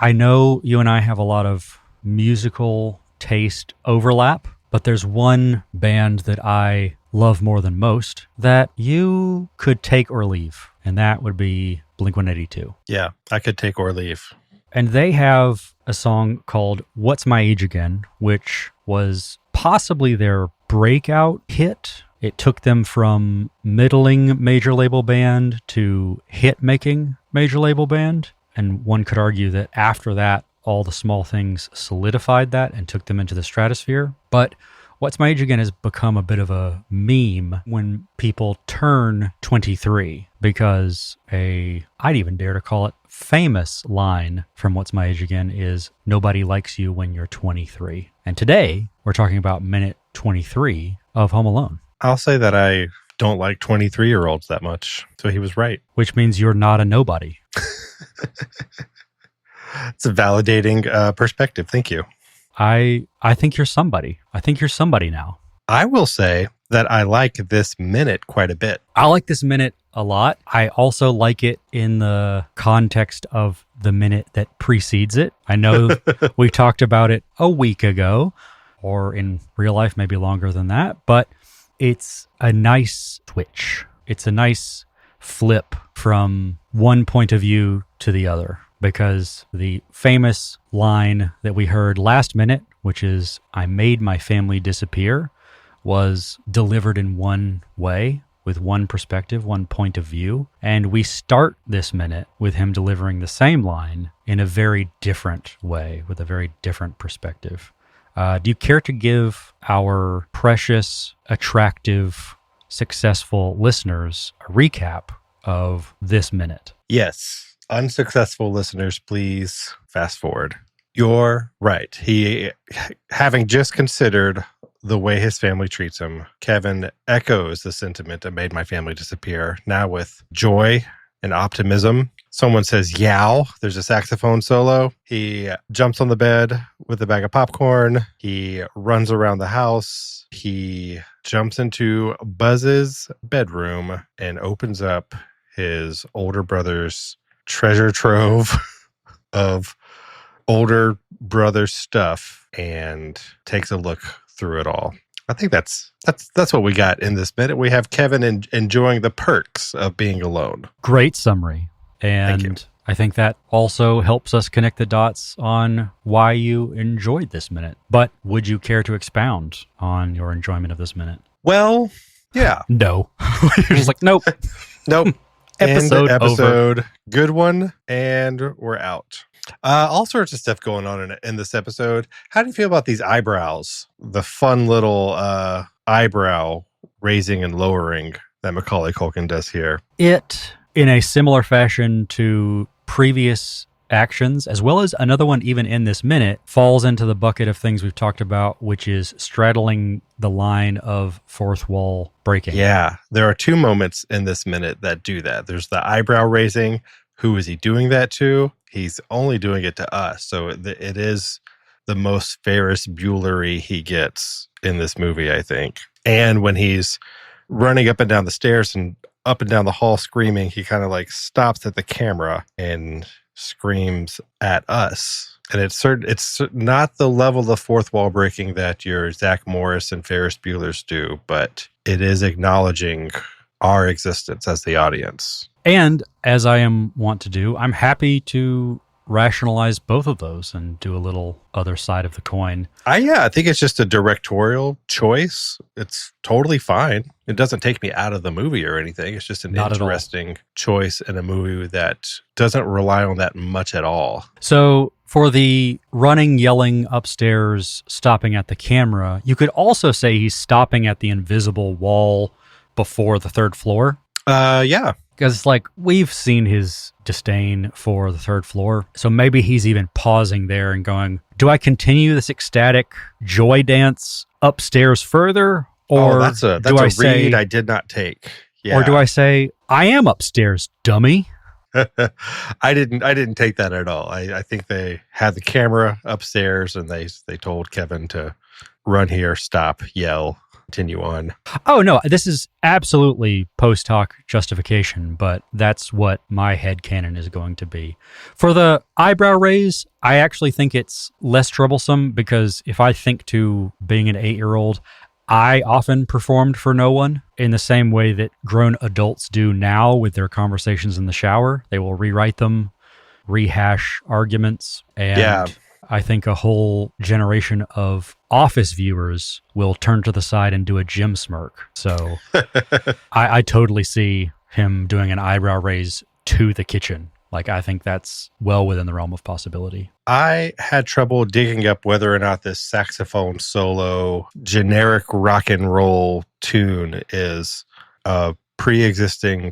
I know you and I have a lot of musical taste overlap, but there's one band that I love more than most that you could take or leave, and that would be Blink-182. Yeah, I could take or leave. And they have a song called What's My Age Again, which was possibly their breakout hit. It took them from middling major label band to hit-making major label band. And one could argue that after that, all the small things solidified that and took them into the stratosphere. But What's My Age Again has become a bit of a meme when people turn 23, because I'd even dare to call it famous line from What's My Age Again is, nobody likes you when you're 23. And today, we're talking about minute 23 of Home Alone. I'll say that I don't like 23-year-olds that much, so he was right. Which means you're not a nobody. It's a validating perspective. Thank you. I think you're somebody. I think you're somebody now. I will say that I like this minute quite a bit. I like this minute a lot. I also like it in the context of the minute that precedes it. I know we talked about it a week ago, or in real life, maybe longer than that, but it's a nice switch. It's a nice flip from one point of view to the other, because the famous line that we heard last minute, which is, I made my family disappear, was delivered in one way, with one perspective, one point of view. And we start this minute with him delivering the same line in a very different way, with a very different perspective. Do you care to give our precious, attractive, successful listeners a recap of this minute? Yes. Unsuccessful listeners, please fast forward. You're right. He, having just considered the way his family treats him, Kevin echoes the sentiment that made my family disappear, now with joy and optimism. Someone says, yow, there's a saxophone solo. He jumps on the bed with a bag of popcorn. He runs around the house. He jumps into Buzz's bedroom and opens up his older brother's treasure trove of older brother stuff and takes a look through it all. I think that's what we got in this minute. We have Kevin enjoying the perks of being alone. Great summary. And I think that also helps us connect the dots on why you enjoyed this minute. But would you care to expound on your enjoyment of this minute? Well, yeah. No. You're just like, nope. Nope. Episode over. Good one. And we're out. All sorts of stuff going on in this episode. How do you feel about these eyebrows? The fun little eyebrow raising and lowering that Macaulay Culkin does here. It, in a similar fashion to previous actions, as well as another one even in this minute, falls into the bucket of things we've talked about, which is straddling the line of fourth wall breaking. Yeah, there are two moments in this minute that do that. There's the eyebrow raising. Who is he doing that to? He's only doing it to us. So it is the most Ferris Bueller-y he gets in this movie, I think. And when he's running up and down the stairs and up and down the hall screaming, he kind of like stops at the camera and screams at us. And it's not the level of fourth wall breaking that your Zach Morris and Ferris Bueller's do, but it is acknowledging our existence as the audience. And as I am wont to do, I'm happy to rationalize both of those and do a little other side of the coin. I think it's just a directorial choice. It's totally fine. It doesn't take me out of the movie or anything. It's just an interesting choice in a movie that doesn't rely on that much at all. So for the running, yelling upstairs, stopping at the camera, you could also say he's stopping at the invisible wall before the third floor. Yeah. Because it's like, we've seen his disdain for the third floor. So maybe he's even pausing there and going, do I continue this ecstatic joy dance upstairs further? Or that's a read I did not take. Yeah. Or do I say, I am upstairs, dummy? I didn't take that at all. I think they had the camera upstairs and they told Kevin to run here, stop, yell, continue on. Oh, no, this is absolutely post hoc justification, but that's what my headcanon is going to be. For the eyebrow raise, I actually think it's less troublesome because if I think to being an 8-year-old, I often performed for no one in the same way that grown adults do now with their conversations in the shower. They will rewrite them, rehash arguments, and I think a whole generation of Office viewers will turn to the side and do a Jim smirk. So I totally see him doing an eyebrow raise to the kitchen. Like, I think that's well within the realm of possibility. I had trouble digging up whether or not this saxophone solo generic rock and roll tune is a pre-existing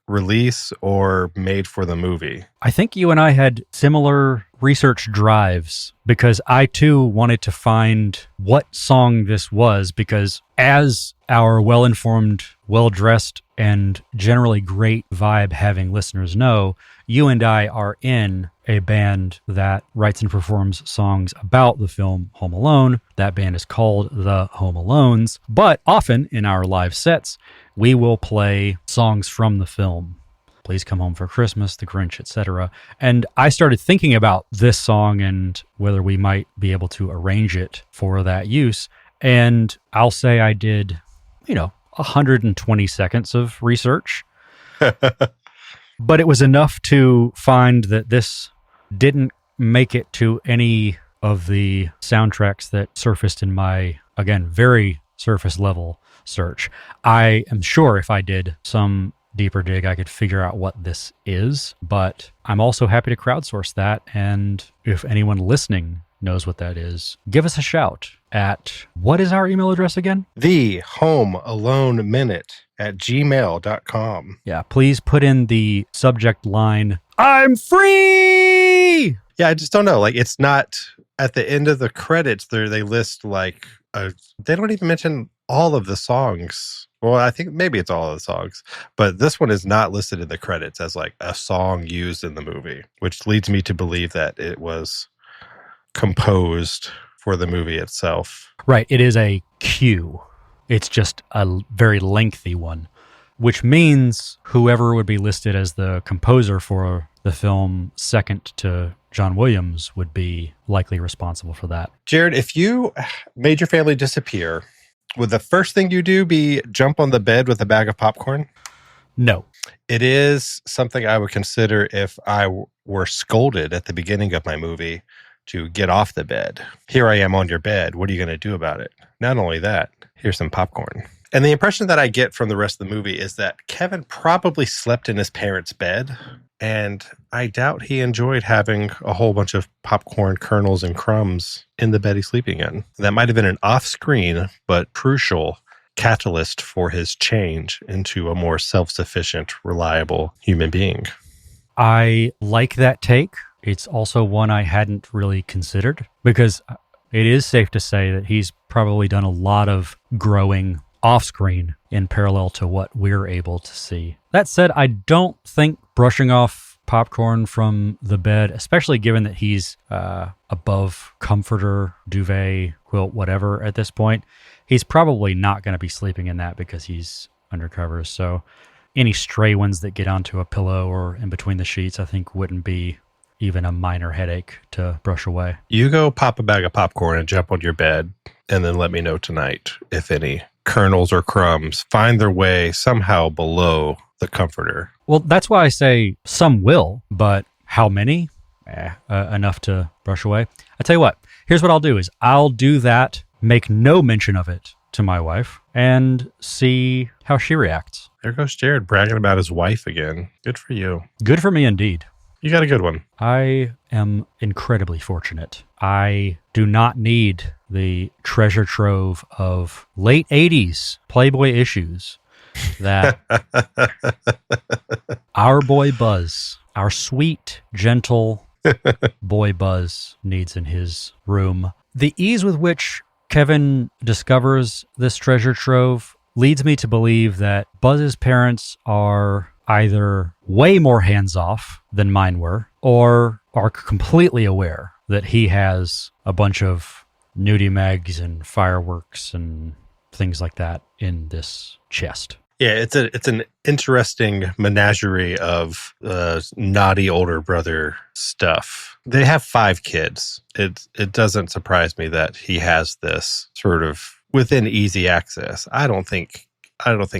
release or made for the movie. I think you and I had similar research drives because I too wanted to find what song this was, because as our well-informed, well-dressed, and generally great vibe-having listeners know, you and I are in a band that writes and performs songs about the film Home Alone. That band is called the Home Alones, but often in our live sets, we will play songs from the film. Please Come Home for Christmas, The Grinch, etc. And I started thinking about this song and whether we might be able to arrange it for that use. And I'll say I did, 120 seconds of research. But it was enough to find that this didn't make it to any of the soundtracks that surfaced in my, again, very surface level search. I am sure if I did some deeper dig, I could figure out what this is, but I'm also happy to crowdsource that. And if anyone listening knows what that is, give us a shout at, what is our email address again? The Home Alone Minute at gmail.com. Yeah, please put in the subject line, I'm free! Yeah, I just don't know. Like, it's not at the end of the credits there, they list like, they don't even mention all of the songs. Well, I think maybe it's all of the songs, but this one is not listed in the credits as like a song used in the movie, which leads me to believe that it was composed for the movie itself. Right. It is a cue. It's just a very lengthy one, which means whoever would be listed as the composer for the film second to John Williams would be likely responsible for that. Jerod, if you made your family disappear, would the first thing you do be jump on the bed with a bag of popcorn? No. It is something I would consider if I were scolded at the beginning of my movie to get off the bed. Here I am on your bed. What are you going to do about it? Not only that, here's some popcorn. And the impression that I get from the rest of the movie is that Kevin probably slept in his parents' bed, and I doubt he enjoyed having a whole bunch of popcorn kernels and crumbs in the bed he's sleeping in. That might have been an off-screen but crucial catalyst for his change into a more self-sufficient, reliable human being. I like that take. It's also one I hadn't really considered, because it is safe to say that he's probably done a lot of growing off-screen in parallel to what we're able to see. That said, I don't think brushing off popcorn from the bed, especially given that he's above comforter, duvet, quilt, whatever at this point, he's probably not going to be sleeping in that because he's under covers. So any stray ones that get onto a pillow or in between the sheets, I think wouldn't be even a minor headache to brush away. You go pop a bag of popcorn and jump on your bed, and then let me know tonight if any kernels or crumbs find their way somehow below the comforter. Well, that's why I say some will, but how many? Enough to brush away. I tell you what, here's what I'll do is I'll do that, make no mention of it to my wife, and see how she reacts. There goes Jerod bragging about his wife again. Good for you. Good for me indeed. You got a good one. I am incredibly fortunate. I do not need the treasure trove of late 80s Playboy issues that our boy Buzz, our sweet, gentle boy Buzz, needs in his room. The ease with which Kevin discovers this treasure trove leads me to believe that Buzz's parents are either way more hands-off than mine were, or are completely aware that he has a bunch of nudie mags and fireworks and things like that in this chest. Yeah, it's an interesting menagerie of naughty older brother stuff. They have 5 kids. It doesn't surprise me that he has this sort of within easy access. I don't think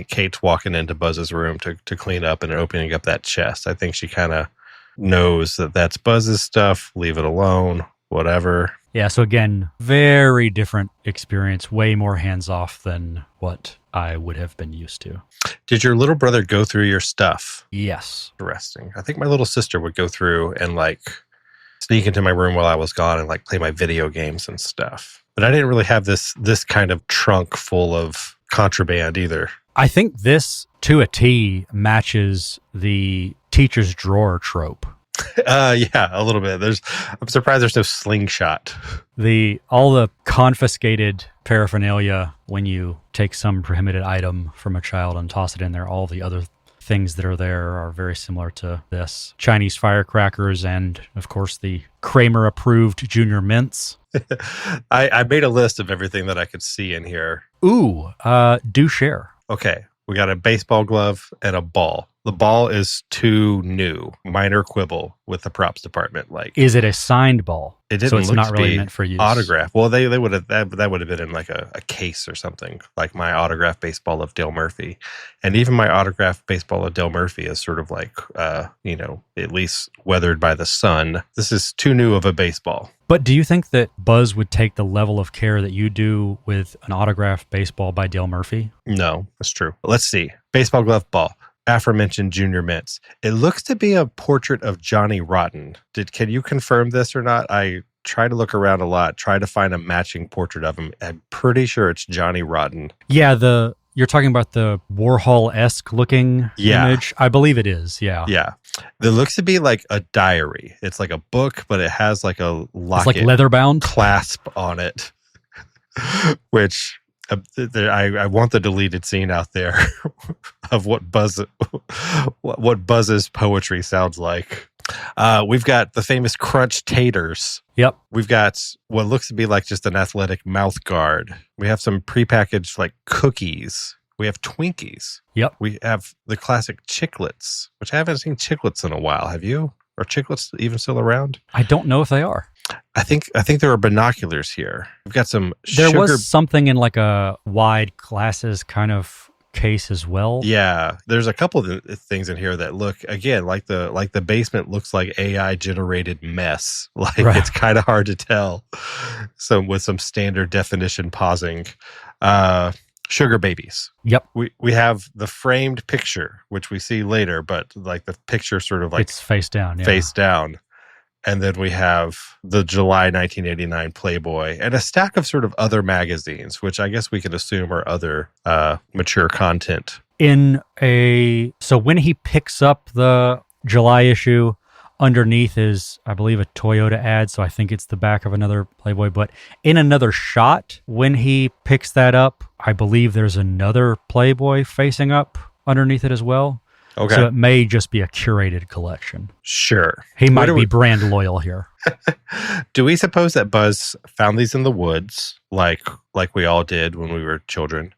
Kate's walking into Buzz's room to clean up and opening up that chest. I think she kind of knows that that's Buzz's stuff. Leave it alone. Whatever. Yeah, so again, very different experience, way more hands-off than what I would have been used to. Did your little brother go through your stuff? Yes. Interesting. I think my little sister would go through and like sneak into my room while I was gone and like play my video games and stuff. But I didn't really have this kind of trunk full of contraband either. I think this, to a T, matches the teacher's drawer trope. Yeah, a little bit. I'm surprised there's no slingshot. All the confiscated paraphernalia when you take some prohibited item from a child and toss it in there, all the other things that are there are very similar to this. Chinese firecrackers and, of course, the Kramer-approved Junior Mints. I made a list of everything that I could see in here. Ooh, do share. Okay, we got a baseball glove and a ball. The ball is too new. Minor quibble with the props department. Like, is it a signed ball? It didn't so it's look not to really be meant for use. Autograph. Well, they would have that would have been in like a case or something. Like my autographed baseball of Dale Murphy, and even my autographed baseball of Dale Murphy is sort of like at least weathered by the sun. This is too new of a baseball. But do you think that Buzz would take the level of care that you do with an autographed baseball by Dale Murphy? No, that's true. Let's see. Baseball glove ball. Aforementioned Junior Mints. It looks to be a portrait of Johnny Rotten. Can you confirm this or not? I tried to look around a lot, try to find a matching portrait of him. I'm pretty sure it's Johnny Rotten. Yeah, you're talking about the Warhol-esque looking image? I believe it is, yeah. Yeah. It looks to be like a diary. It's like a book, but it has like a locket. It's like leather bound? Clasp on it, which... I want the deleted scene out there of what Buzz's poetry sounds like. We've got the famous crunch taters. Yep. We've got what looks to be like just an athletic mouth guard. We have some prepackaged like cookies. We have Twinkies. Yep. We have the classic chiclets, which I haven't seen chiclets in a while. Have you? Are chiclets even still around? I don't know if they are. I think there are binoculars here. We've got some There was something in like a wide glasses kind of case as well. Yeah, there's a couple of things in here that look again like the basement looks like AI generated mess. Like It's kind of hard to tell. So with some standard definition pausing. Sugar babies. Yep. We have the framed picture, which we see later, but like the picture sort of like it's face down. Yeah. Face down. And then we have the July 1989 Playboy and a stack of sort of other magazines, which I guess we could assume are other mature content. So when he picks up the July issue, underneath is, I believe, a Toyota ad. So I think it's the back of another Playboy. But in another shot, when he picks that up, I believe there's another Playboy facing up underneath it as well. Okay. So it may just be a curated collection. Sure. He might be brand loyal here. Do we suppose that Buzz found these in the woods like we all did when we were children?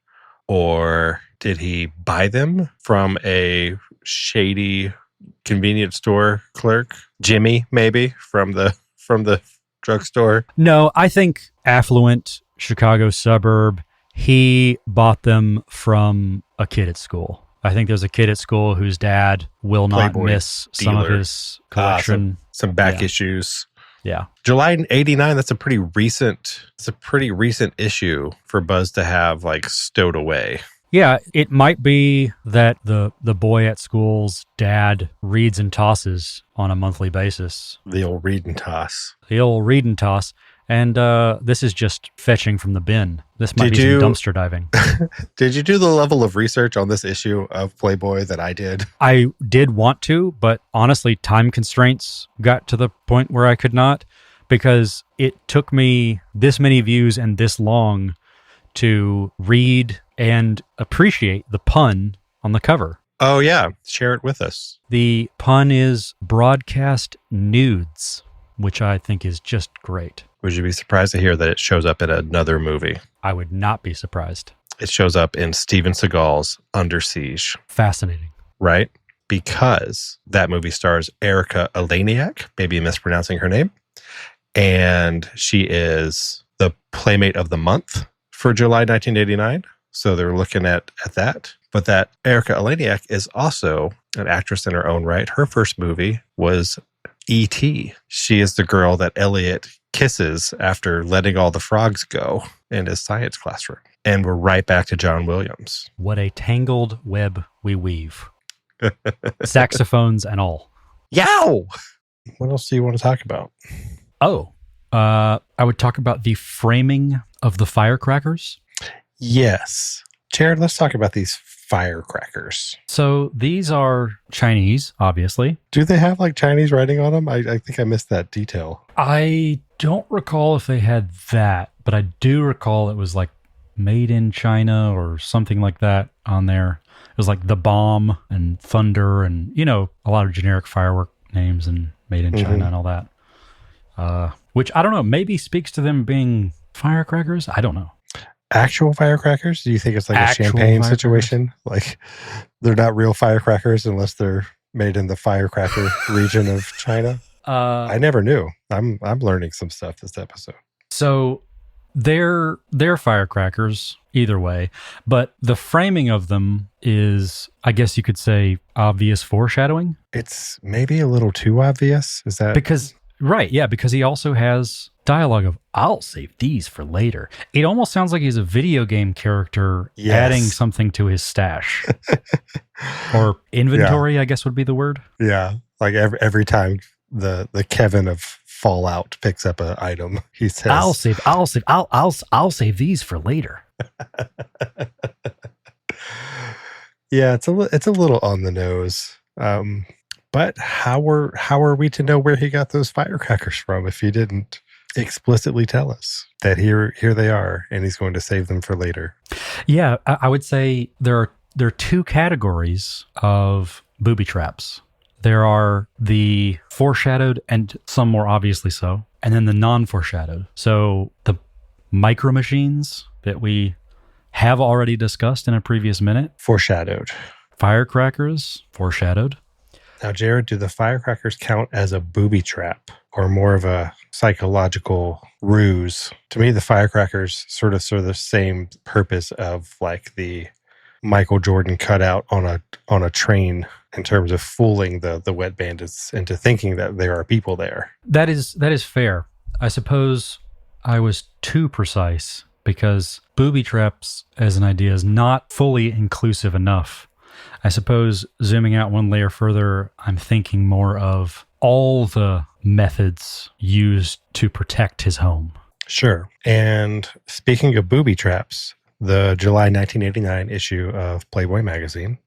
Or did he buy them from a shady convenience store clerk? Jimmy, maybe, from the drugstore? No, I think affluent Chicago suburb. He bought them from a kid at school. I think there's a kid at school whose dad will not Playboy miss some dealer. of his collection. Some back issues. Yeah. July 89, that's a pretty recent issue for Buzz to have like stowed away. Yeah, it might be that the boy at school's dad reads and tosses on a monthly basis. The old read and toss. And this is just fetching from the bin. This might be some dumpster diving. Did you do the level of research on this issue of Playboy that I did? I did want to, but honestly, time constraints got to the point where I could not, because it took me this many views and this long to read and appreciate the pun on the cover. Oh, yeah. Share it with us. The pun is broadcast nudes, which I think is just great. Would you be surprised to hear that it shows up in another movie? I would not be surprised. It shows up in Steven Seagal's Under Siege, Fascinating. right? Because that movie stars Erica Eleniak, maybe mispronouncing her name, and she is the Playmate of the Month for July 1989. So they're looking at that. But that Erica Eleniak is also an actress in her own right. Her first movie was E.T. She is the girl that Elliot kisses after letting all the frogs go in his science classroom. And we're right back to John Williams. What a tangled web we weave. Saxophones and all. Yow! What else do you want to talk about? Oh, I would talk about the framing of the firecrackers. Yes. Jerod, let's talk about these firecrackers. So these are Chinese, obviously. Do they have like Chinese writing on them? I think I missed that detail. I don't recall if they had that, but I do recall it was like made in China or something like that on there. It was like the bomb and thunder and, you know, a lot of generic firework names and made in China and all that. Which I don't know, maybe speaks to them being firecrackers. I don't know. Actual firecrackers? Do you think it's like a champagne situation? Like they're not real firecrackers unless they're made in the firecracker region of China? I never knew. I'm learning some stuff this episode. So they're firecrackers either way, but the framing of them is, I guess you could say, obvious foreshadowing. It's maybe a little too obvious. Is that because he also has dialogue of "I'll save these for later." It almost sounds like he's a video game character adding something to his stash or inventory. I guess would be the word. Yeah, like every time the Kevin of Fallout picks up an item, he says, I'll save these for later." Yeah, it's a little on the nose. But how are we to know where he got those firecrackers from if he didn't explicitly tell us that here they are and he's going to save them for later? Yeah, I would say there are two categories of booby traps. There are the foreshadowed and some more obviously so, and then the non-foreshadowed. So the micro machines that we have already discussed in a previous minute. Foreshadowed. Firecrackers, foreshadowed. Now, Jerod, do the firecrackers count as a booby trap or more of a psychological ruse? To me, the firecrackers sort of serve the same purpose of like the Michael Jordan cutout on a train in terms of fooling the wet bandits into thinking that there are people there. That is fair. I suppose I was too precise because booby traps as an idea is not fully inclusive enough. I suppose zooming out one layer further, I'm thinking more of all the methods used to protect his home. Sure. And speaking of booby traps, the July 1989 issue of Playboy magazine.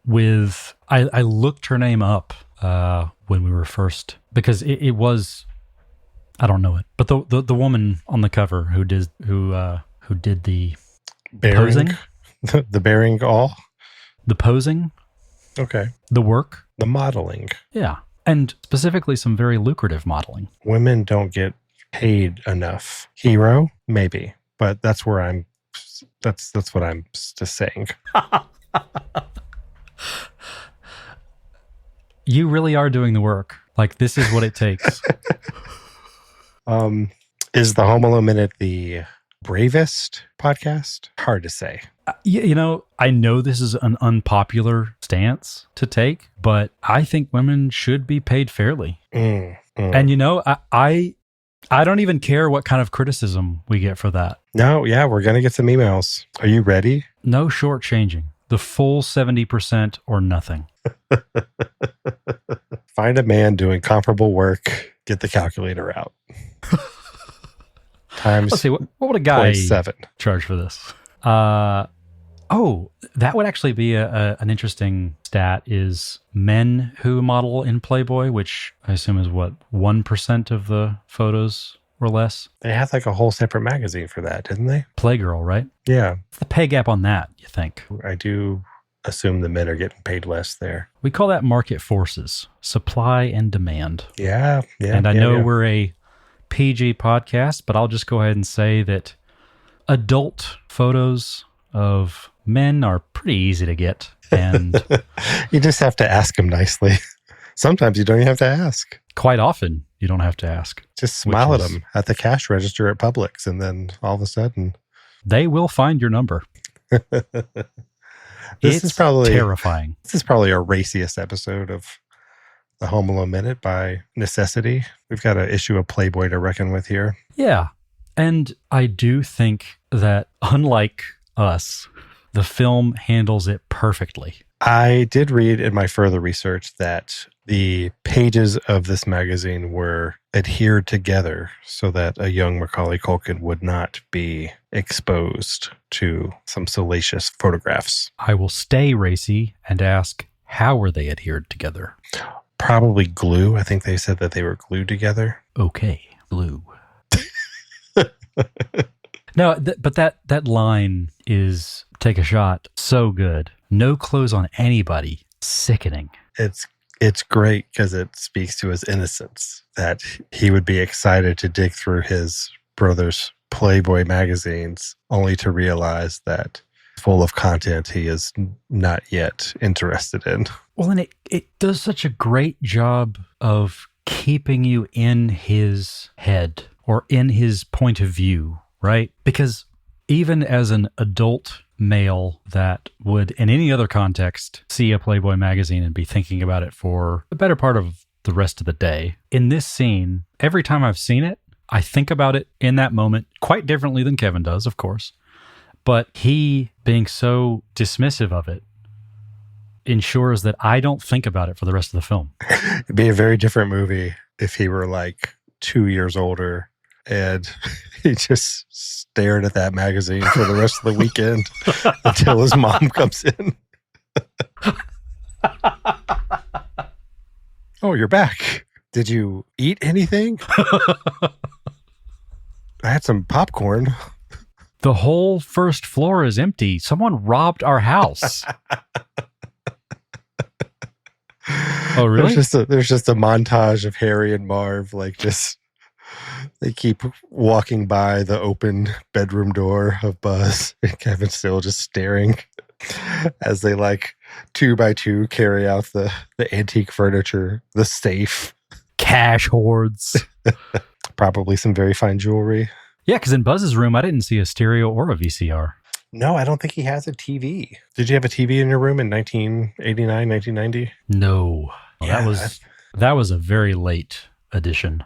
I looked her name up when we were first, because it was, I don't know it, but the woman on the cover who did the Bearing, posing? The bearing all? The posing? Okay. The work? The modeling. Yeah. And specifically some very lucrative modeling. Women don't get paid enough. Hero? Maybe. But that's what I'm just saying. You really are doing the work. Like, this is what it takes. Is the Home Alone Minute the bravest podcast? Hard to say. I know this is an unpopular stance to take, but I think women should be paid fairly. And I don't even care what kind of criticism we get for that. No, yeah, we're going to get some emails. Are you ready? No shortchanging. The full 70% or nothing. Find a man doing comparable work. Get the calculator out. Times. Let's see, what would a guy 0.7 charge for this? That would actually be an interesting stat, is men who model in Playboy, which I assume is 1% of the photos or less. They had like a whole separate magazine for that, didn't they? Playgirl, right? Yeah. What's the pay gap on that, you think? I do assume the men are getting paid less there. We call that market forces, supply and demand. Yeah. And I know we're a PG podcast, but I'll just go ahead and say that adult photos of Men are pretty easy to get. And you just have to ask them nicely. Sometimes you don't even have to ask. Quite often, you don't have to ask. Just smile at them at the cash register at Publix, and then all of a sudden... they will find your number. This is probably terrifying. This is probably our raciest episode of the Home Alone Minute by necessity. We've got an issue of Playboy to reckon with here. Yeah. And I do think that, unlike us, the film handles it perfectly. I did read in my further research that the pages of this magazine were adhered together so that a young Macaulay Culkin would not be exposed to some salacious photographs. I will stay racy and ask, how were they adhered together? Probably glue. I think they said that they were glued together. Okay, glue. No, but that line is, take a shot, so good. No clothes on anybody. Sickening. It's great because it speaks to his innocence, that he would be excited to dig through his brother's Playboy magazines only to realize that full of content he is not yet interested in. Well, and it does such a great job of keeping you in his head or in his point of view, right? Because even as an adult male that would, in any other context, see a Playboy magazine and be thinking about it for the better part of the rest of the day, in this scene, every time I've seen it, I think about it in that moment quite differently than Kevin does, of course. But he being so dismissive of it ensures that I don't think about it for the rest of the film. It'd be a very different movie if he were like 2 years older and he just stared at that magazine for the rest of the weekend until his mom comes in. Oh, you're back. Did you eat anything? I had some popcorn. The whole first floor is empty. Someone robbed our house. Oh, really? There's just a montage of Harry and Marv, like just they keep walking by the open bedroom door of Buzz, and Kevin's still just staring as they like 2 by 2 carry out the antique furniture, the safe, cash hoards, probably some very fine jewelry. Yeah, because in Buzz's room, I didn't see a stereo or a VCR. No, I don't think he has a TV. Did you have a TV in your room in 1989, 1990? No. Yeah, that was a very late addition.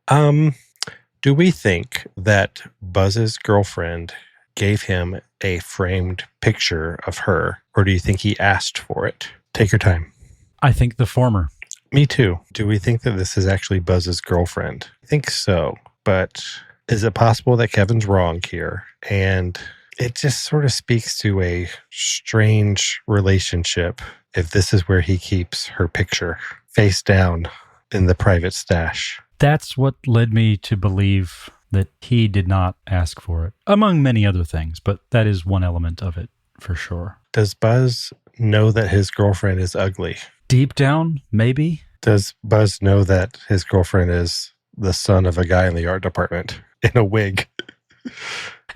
Do we think that Buzz's girlfriend gave him a framed picture of her, or do you think he asked for it? Take your time. I think the former. Me too. Do we think that this is actually Buzz's girlfriend? I think so, but is it possible that Kevin's wrong here? And it just sort of speaks to a strange relationship if this is where he keeps her picture face down in the private stash. That's what led me to believe that he did not ask for it, among many other things, but that is one element of it for sure. Does Buzz know that his girlfriend is ugly? Deep down, maybe. Does Buzz know that his girlfriend is the son of a guy in the art department in a wig?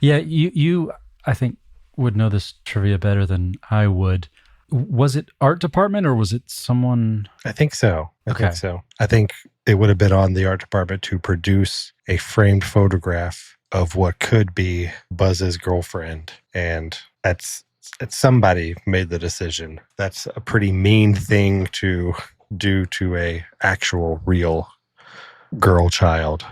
Yeah, you I think, would know this trivia better than I would. Was it art department or was it someone? I think so. I think it would have been on the art department to produce a framed photograph of what could be Buzz's girlfriend. And it's somebody made the decision. That's a pretty mean thing to do to a actual real girl child.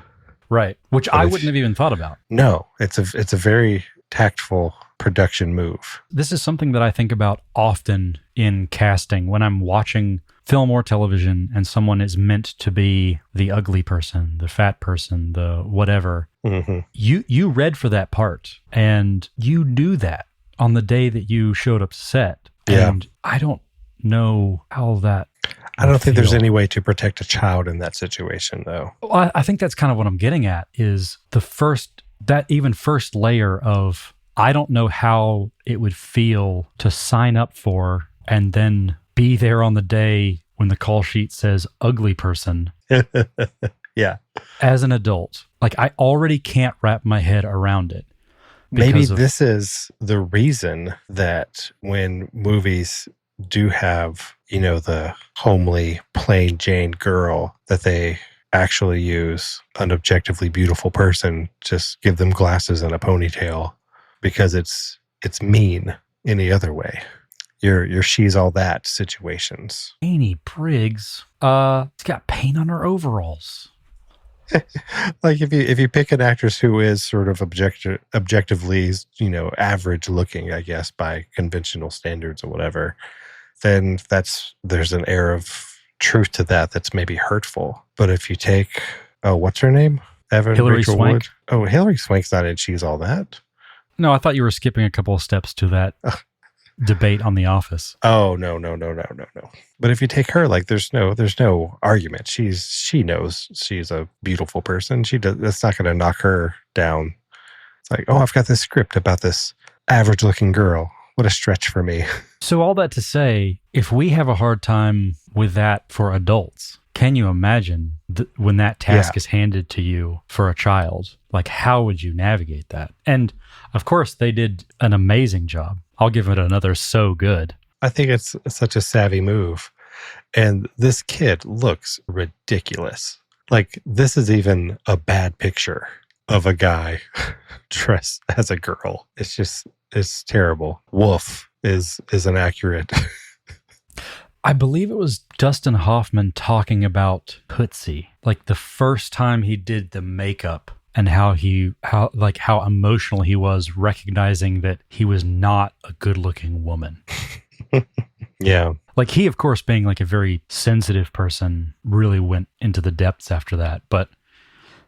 Right. Which I wouldn't have even thought about. No, it's a very tactful production move. This is something that I think about often in casting when I'm watching film or television and someone is meant to be the ugly person, the fat person, the whatever. Mm-hmm. You read for that part and you knew that on the day that you showed up to set. Yeah. And I don't know how that I don't think there's any way to protect a child in that situation, though. Well, I think that's kind of what I'm getting at is that first layer of, I don't know how it would feel to sign up for and then be there on the day when the call sheet says ugly person. Yeah. As an adult, like I already can't wrap my head around it. Maybe this is the reason that when movies do have, the homely, plain Jane girl, that they actually use an objectively beautiful person, just give them glasses and a ponytail, because it's mean any other way. Your she's all that situations. Annie Briggs, it's got paint on her overalls. Like if you pick an actress who is sort of objectively, average looking, I guess, by conventional standards or whatever, then there's an air of truth to that that's maybe hurtful. But if you take, what's her name? Hilary Rachel Swank. Wood. Oh, Hilary Swank's not in She's All That. No, I thought you were skipping a couple of steps to that debate on The Office. Oh, no. But if you take her, like, there's no argument. She knows she's a beautiful person. That's not going to knock her down. It's like, I've got this script about this average looking girl. What a stretch for me. So all that to say, if we have a hard time with that for adults, can you imagine when that task is handed to you for a child? Like, how would you navigate that? And of course, they did an amazing job. I'll give it another so good. I think it's such a savvy move. And this kid looks ridiculous. Like, this is even a bad picture of a guy dressed as a girl. It's terrible. Woof is inaccurate. I believe it was Dustin Hoffman talking about Tootsie, like the first time he did the makeup and how emotional he was recognizing that he was not a good-looking woman. Yeah. Like, he, of course, being like a very sensitive person, really went into the depths after that. But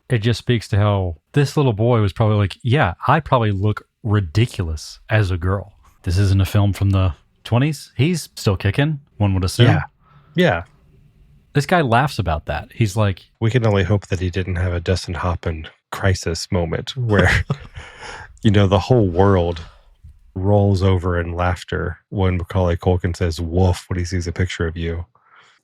it just speaks to how this little boy was probably like, yeah, I probably look ridiculous as a girl. This isn't a film from the 20s. He's still kicking, one would assume. Yeah. This guy laughs about that. He's like... We can only hope that he didn't have a Dustin Hoffman crisis moment where, the whole world rolls over in laughter when Macaulay Culkin says woof when he sees a picture of you.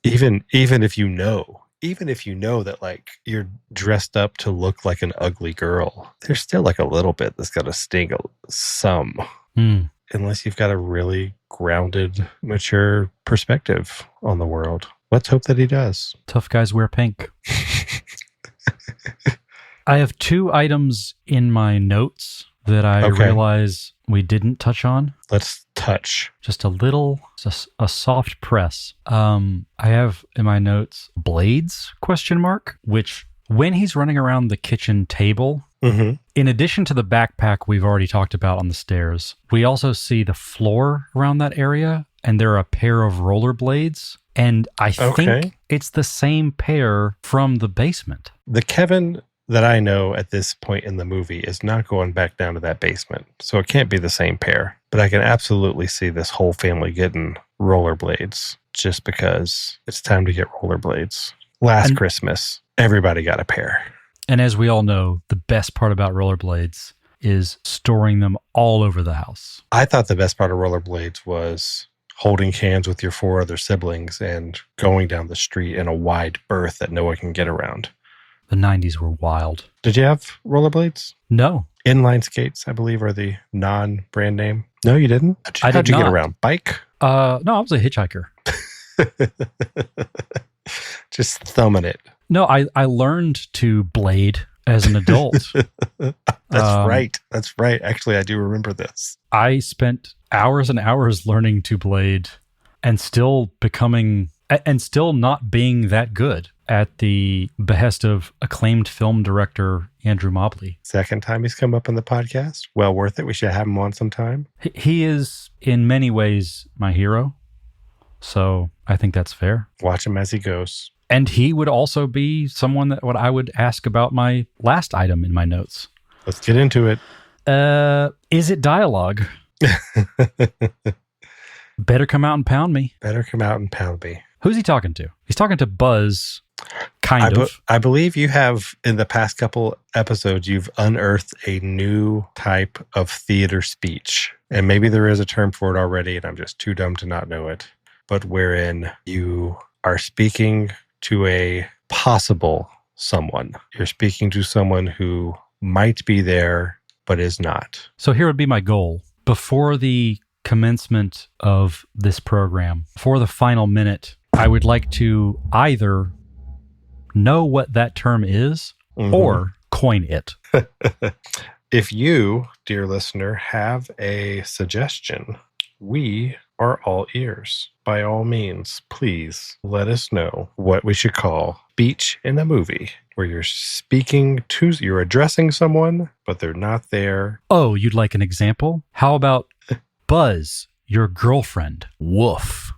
Even if you know that, like, you're dressed up to look like an ugly girl, there's still like a little bit that's got to sting some. Unless you've got a really grounded, mature perspective on the world. Let's hope that he does. Tough guys wear pink. I have 2 items in my notes that I realize we didn't touch on. Let's touch. Just a soft press. I have in my notes blades, ? Which when he's running around the kitchen table, in addition to the backpack we've already talked about on the stairs, we also see the floor around that area, and there are a pair of rollerblades. And I think it's the same pair from the basement. The Kevin that I know at this point in the movie is not going back down to that basement. So it can't be the same pair. But I can absolutely see this whole family getting rollerblades just because it's time to get rollerblades. Last Christmas, everybody got a pair. And as we all know, the best part about rollerblades is storing them all over the house. I thought the best part of rollerblades was holding hands with your 4 other siblings and going down the street in a wide berth that no one can get around. The 90s were wild. Did you have rollerblades? No. Inline skates, I believe, are the non-brand name. No, you didn't? How'd you get around? Bike? No, I was a hitchhiker. Just thumbing it. No, I learned to blade as an adult. That's right. Actually, I do remember this. I spent hours and hours learning to blade and still not being that good at the behest of acclaimed film director Andrew Mobley. Second time he's come up on the podcast. Well worth it. We should have him on sometime. He is in many ways my hero. So I think that's fair. Watch him as he goes. And he would also be someone that what I would ask about my last item in my notes. Let's get into it. Is it dialogue? Better come out and pound me. Better come out and pound me. Who's he talking to? He's talking to Buzz, kind of. I believe you have, in the past couple episodes, you've unearthed a new type of theater speech. And maybe there is a term for it already, and I'm just too dumb to not know it. But wherein you are speaking to a possible someone. You're speaking to someone who might be there but is not. So here would be my goal. Before the commencement of this program, for the final minute, I would like to either know what that term is or coin it. If you, dear listener, have a suggestion, we are all ears. By all means, please let us know what we should call speech in a movie, where you're addressing someone, but they're not there. Oh, you'd like an example? How about Buzz, your girlfriend, Woof?